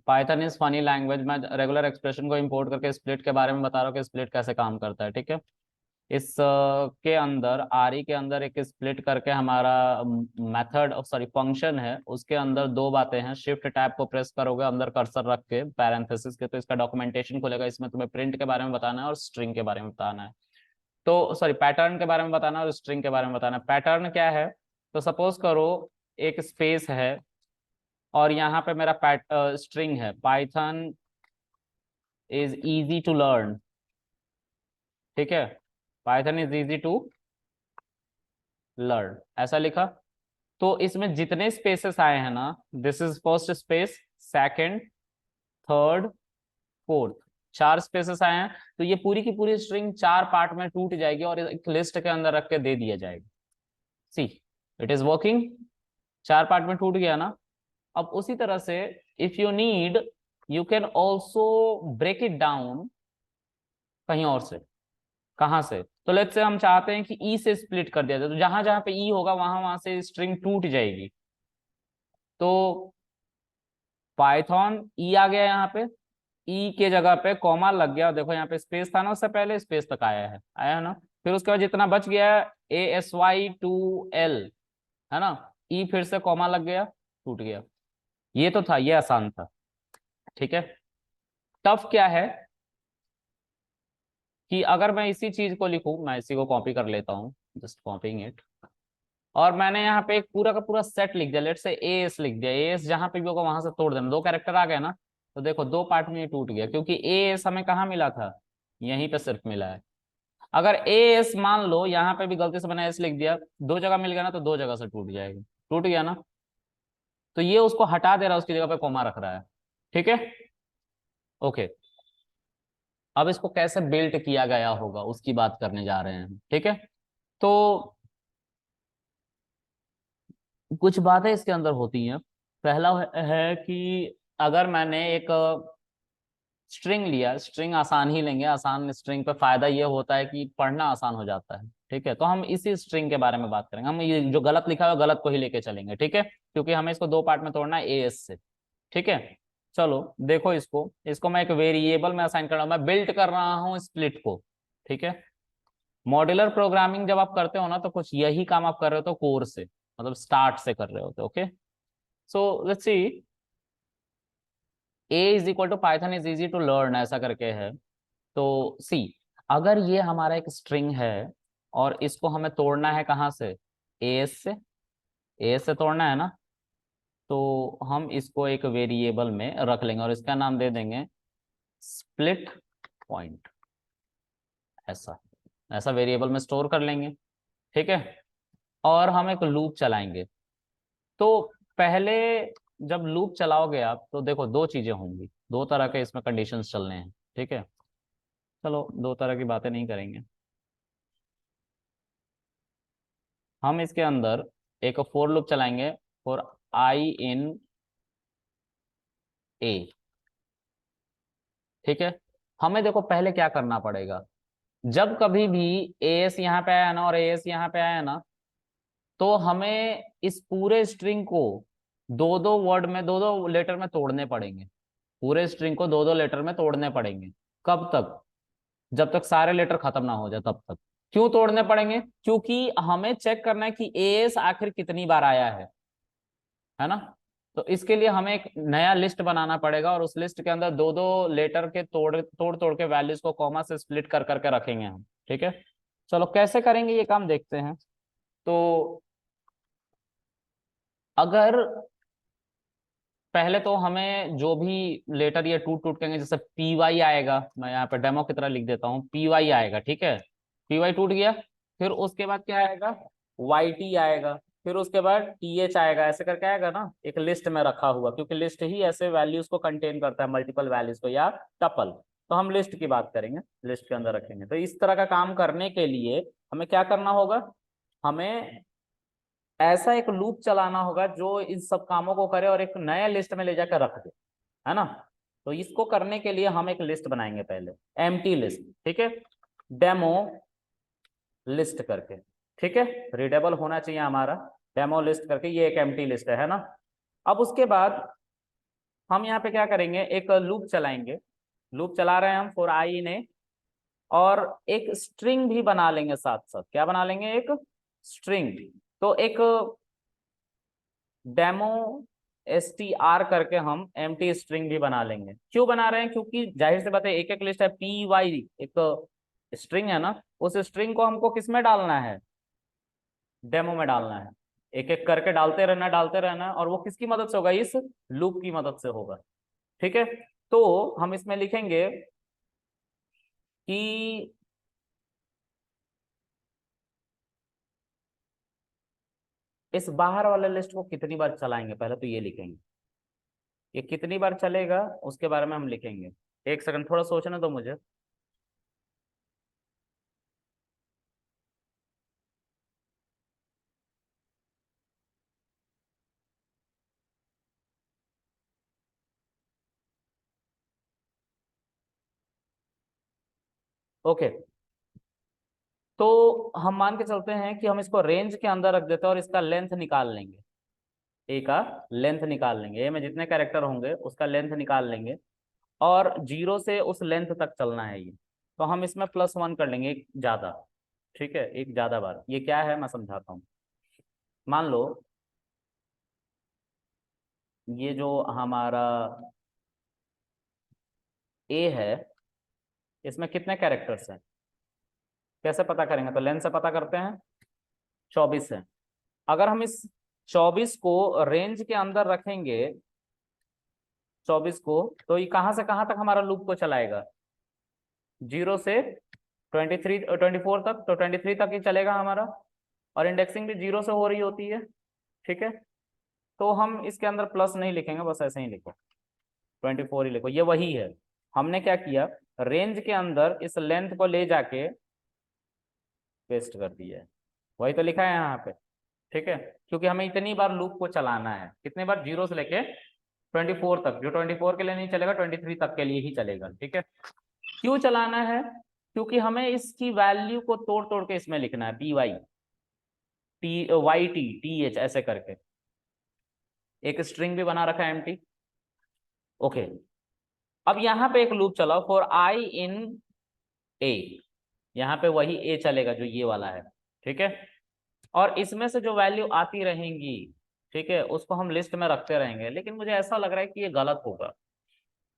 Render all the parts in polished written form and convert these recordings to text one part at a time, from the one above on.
Python is funny language. मैं regular expression को import करके स्प्लिट के बारे में बता रहा हूँ कि स्प्लिट कैसे काम करता है। ठीक है, इस के अंदर आरई के अंदर एक स्प्लिट करके हमारा मेथड सॉरी फंक्शन है, उसके अंदर दो बातें हैं। शिफ्ट टैब को प्रेस करोगे अंदर कर्सर रख के पैरेंथेसिस के, तो इसका डॉक्यूमेंटेशन खुलेगा। इसमें तुम्हें प्रिंट के बारे में बताना है और स्ट्रिंग के बारे में बताना है। तो सॉरी पैटर्न के बारे में बताना है और स्ट्रिंग के बारे में बताना है। पैटर्न क्या है, तो सपोज करो एक स्पेस है और यहाँ पे मेरा स्ट्रिंग है Python is easy to learn. ठीक है, Python is easy to learn ऐसा लिखा। तो इसमें जितने स्पेसेस आए हैं ना, this is first space, second, third, fourth, चार स्पेसेस आए हैं। तो ये पूरी की पूरी स्ट्रिंग चार पार्ट में टूट जाएगी और एक लिस्ट के अंदर रख के दे दिया जाएगा। See, it is working. चार पार्ट में टूट गया ना। अब उसी तरह से if you need you can also break it down कहीं और से। कहाँ से, तो लेट्स से हम चाहते हैं कि ई से स्प्लिट कर दिया जाए, तो जहां जहां पे ई होगा वहां वहां से स्ट्रिंग टूट जाएगी। तो पाइथन ई आ गया यहाँ पे, ई के जगह पे कॉमा लग गया। देखो यहाँ पे स्पेस था ना, उससे पहले स्पेस तक आया है ना। फिर उसके बाद जितना बच गया ASY2L है ना, ई फिर से कॉमा लग गया, टूट गया। ये तो था, ये आसान था। ठीक है, टफ क्या है कि अगर मैं इसी चीज को लिखूं, मैं इसी को कॉपी कर लेता हूँ, जस्ट कॉपिंग इट, और मैंने यहाँ पे एक पूरा का पूरा सेट लिख दिया, लेट से एएस लिख दिया। एएस जहां पे भी होगा वहां से तोड़ देना, दो कैरेक्टर आ गए ना। तो देखो दो पार्ट में ये टूट गया, क्योंकि एएस हमें कहाँ मिला था, यहीं पे सिर्फ मिला है। अगर एएस मान लो यहाँ पे भी गलती से मैंने एस लिख दिया, दो जगह मिल गया ना, तो दो जगह से टूट जाएगा। टूट गया ना, तो ये उसको हटा दे रहा है, उसकी जगह पे कोमा रख रहा है। ठीक है, ओके। अब इसको कैसे बिल्ट किया गया होगा उसकी बात करने जा रहे हैं। ठीक है, तो कुछ बातें इसके अंदर होती हैं। पहला है कि अगर मैंने एक स्ट्रिंग लिया, स्ट्रिंग आसान ही लेंगे, आसान स्ट्रिंग पे फायदा ये होता है कि पढ़ना आसान हो जाता है। ठीक है, तो हम इसी स्ट्रिंग के बारे में बात करेंगे। हम ये जो गलत लिखा है गलत को ही लेके चलेंगे। ठीक है, क्योंकि हमें इसको दो पार्ट में तोड़ना है एएस से। ठीक है, चलो देखो इसको, इसको मैं एक वेरिएबल में असाइन कर रहा हूं, मैं बिल्ट कर रहा हूँ स्प्लिट को। ठीक है, मॉड्यूलर प्रोग्रामिंग जब आप करते हो ना, तो कुछ यही काम आप कर रहे हो तो कोर से, मतलब स्टार्ट से कर रहे होते। Okay, so let's see, A is equal to Python is easy to learn ऐसा करके है। तो सी, अगर ये हमारा एक स्ट्रिंग है और इसको हमें तोड़ना है कहाँ से, एएस से, एएस से तोड़ना है ना, तो हम इसको एक वेरिएबल में रख लेंगे और इसका नाम दे देंगे स्प्लिट पॉइंट। ऐसा ऐसा वेरिएबल में स्टोर कर लेंगे। ठीक है, और हम एक लूप चलाएंगे। तो पहले जब लूप चलाओगे आप, तो देखो दो चीजें होंगी, दो तरह के इसमें कंडीशंस चलने हैं। ठीक है, चलो दो तरह की बातें नहीं करेंगे हम। इसके अंदर एक फोर लूप चलाएंगे फॉर आई इन ए। ठीक है, हमें देखो पहले क्या करना पड़ेगा, जब कभी भी एएस यहाँ पे आया ना और एएस यहाँ पे आया ना, तो हमें इस पूरे स्ट्रिंग को दो दो वर्ड में, दो दो लेटर में तोड़ने पड़ेंगे। पूरे स्ट्रिंग को दो दो लेटर में तोड़ने पड़ेंगे। कब तक, जब तक सारे लेटर खत्म ना हो जाए तब तक। क्यों तोड़ने पड़ेंगे, क्योंकि हमें चेक करना है कि एएस आखिर कितनी बार आया है ना। तो इसके लिए हमें एक नया लिस्ट बनाना पड़ेगा और उस लिस्ट के अंदर दो दो लेटर के तोड़ तोड़ तोड़ के वैल्यूज को कॉमा से स्प्लिट कर करके रखेंगे हम। ठीक है, चलो कैसे करेंगे ये काम देखते हैं। तो अगर पहले तो हमें जो भी लेटर ये टूट टूट के, जैसे पी वाई आएगा, मैं यहाँ पे डेमो की तरह लिख देता हूँ, पी वाई आएगा। ठीक है, पी वाई टूट गया। फिर उसके बाद क्या आएगा, वाई टी आएगा। फिर उसके बाद टी एच आएगा, ऐसे करके आएगा ना, एक लिस्ट में रखा हुआ, क्योंकि लिस्ट ही ऐसे वैल्यूज को कंटेन करता है, मल्टीपल वैल्यूज को या टपल। तो हम लिस्ट की बात करेंगे, लिस्ट के अंदर रखेंगे। तो इस तरह का काम करने के लिए हमें क्या करना होगा, हमें ऐसा एक लूप चलाना होगा जो इन सब कामों को करे और एक नया लिस्ट में ले जाकर रख दे, है ना। तो इसको करने के लिए हम एक लिस्ट बनाएंगे पहले, एम्प्टी लिस्ट। ठीक है, डेमो लिस्ट करके। ठीक है, रीडेबल होना चाहिए हमारा, डेमो लिस्ट करके, ये एक एम्प्टी लिस्ट है ना। अब उसके बाद हम यहाँ पे क्या करेंगे, एक लूप चलाएंगे। लूप चला रहे हैं हम फॉर आई इन ए, और एक स्ट्रिंग भी बना लेंगे साथ साथ। क्या बना लेंगे, एक स्ट्रिंग। तो एक डेमो str करके हम एम्प्टी स्ट्रिंग भी बना लेंगे। क्यों बना रहे हैं, क्योंकि जाहिर सी बात है, एक एक लिस्ट है, पी वाई एक स्ट्रिंग है ना, उस स्ट्रिंग को हमको किस में डालना है, डेमो में डालना है। एक एक करके डालते रहना, और वो किसकी मदद से होगा, इस लूप की मदद से होगा। ठीक है। तो हम इसमें लिखेंगे कि इस बाहर वाले लिस्ट को कितनी बार चलाएंगे, पहले तो ये लिखेंगे, ये कितनी बार चलेगा उसके बारे में हम लिखेंगे। एक सेकंड, थोड़ा सोचने दो मुझे। ओके, तो हम मान के चलते हैं कि हम इसको रेंज के अंदर रख देते हैं और इसका लेंथ निकाल लेंगे। ए का लेंथ निकाल लेंगे, ए में जितने कैरेक्टर होंगे उसका लेंथ निकाल लेंगे, और जीरो से उस लेंथ तक चलना है ये। तो हम इसमें +1 कर लेंगे, एक ज्यादा। ठीक है, एक ज्यादा बार। ये क्या है मैं समझाता हूँ। मान लो ये जो हमारा ए है, इसमें कितने कैरेक्टर्स हैं, कैसे पता करेंगे, तो लेंथ से पता करते हैं। 24 है। अगर हम इस 24 को रेंज के अंदर रखेंगे, 24 को, तो ये कहाँ से कहाँ तक हमारा लूप को चलाएगा, जीरो से 24 तक, तो 23 तक ही चलेगा हमारा। और इंडेक्सिंग भी जीरो से हो रही होती है। ठीक है। तो हम इसके अंदर प्लस नहीं लिखेंगे, बस ऐसे ही लिखो, 24 ही लिखो, ये वही है। हमने क्या किया, रेंज के अंदर इस लेंथ को ले जाके पेस्ट कर दिया है। वही तो लिखा है यहाँ पे। ठीक है, क्योंकि हमें इतनी बार लूप को चलाना है, कितने बार, जीरो से लेके 24 तक। जो 24 के लिए नहीं चलेगा, 23 तक के लिए ही चलेगा। ठीक है। क्यों चलाना है, क्योंकि हमें इसकी वैल्यू को तोड़ तोड़ के इसमें लिखना है, P Y T Y T T H ऐसे करके। एक स्ट्रिंग भी बना रखा है एम्प्टी। ओके, अब यहाँ पे एक लूप चलाओ फॉर आई इन ए। यहाँ पे वही ए चलेगा जो ये वाला है। ठीक है। और इसमें से जो वैल्यू आती रहेंगी, ठीक है, उसको हम लिस्ट में रखते रहेंगे। लेकिन मुझे ऐसा लग रहा है कि ये गलत होगा,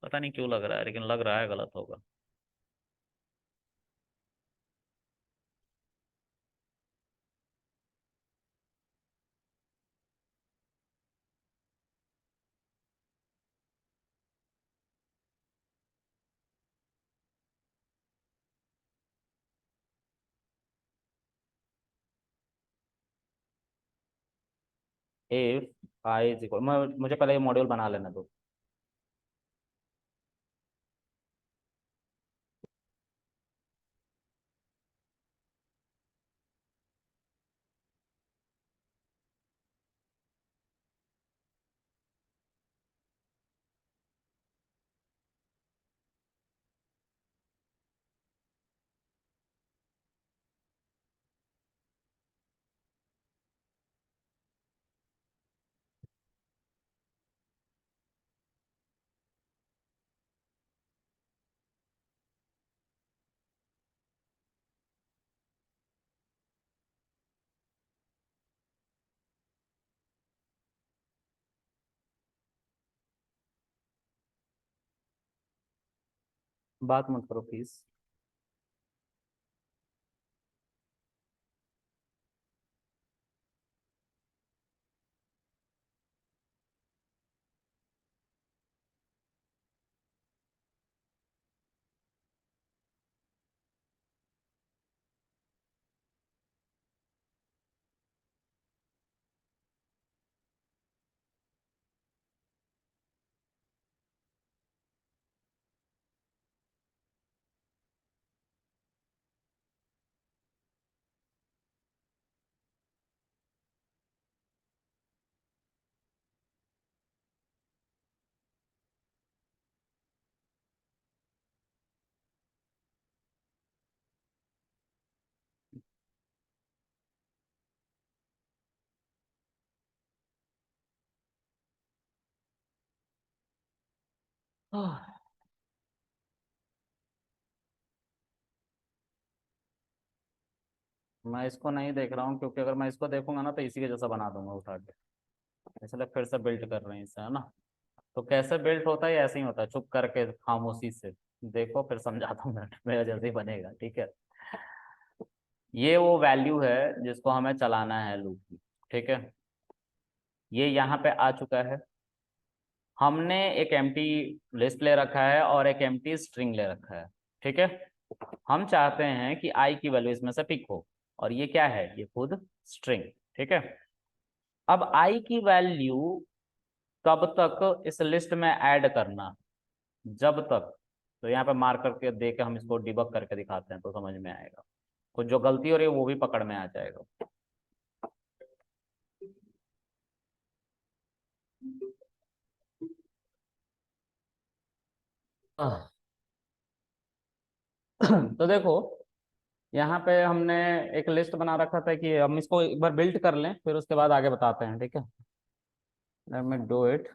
पता नहीं क्यों लग रहा है, लेकिन लग रहा है गलत होगा। इफ आई इज इक्वल, मुझे पहले ये मॉड्यूल बना लेना दो। बात मत करो प्लीज। मैं इसको नहीं देख रहा हूँ, क्योंकि अगर मैं इसको देखूंगा ना तो इसी के जैसा बना दूंगा उठा के, इसलिए फिर से बिल्ट कर रहे हैं इसे, है ना। तो कैसे बिल्ट होता है, ऐसे ही होता है, चुप करके खामोशी से देखो, फिर समझाता हूँ मैं, मेरा जैसे ही बनेगा, ठीक है। ये वो वैल्यू है जिसको हमें चलाना है लूप की, ठीक है। ये यहाँ पे आ चुका है। हमने एक एम्प्टी लिस्ट ले रखा है और एक एम्प्टी स्ट्रिंग ले रखा है, ठीक है। हम चाहते हैं कि आई की वैल्यू इसमें से पिक हो, और ये क्या है, ये खुद स्ट्रिंग, ठीक है। अब आई की वैल्यू कब तक इस लिस्ट में ऐड करना, जब तक, तो यहाँ पे मार्क करके दे के हम इसको डिबग करके दिखाते हैं तो समझ में आएगा, तो जो गलती हो रही है वो भी पकड़ में आ जाएगा। आह, तो देखो, यहाँ पे हमने एक लिस्ट बना रखा था कि हम इसको एक बार बिल्ड कर लें, फिर उसके बाद आगे बताते हैं, ठीक है। Let me do it.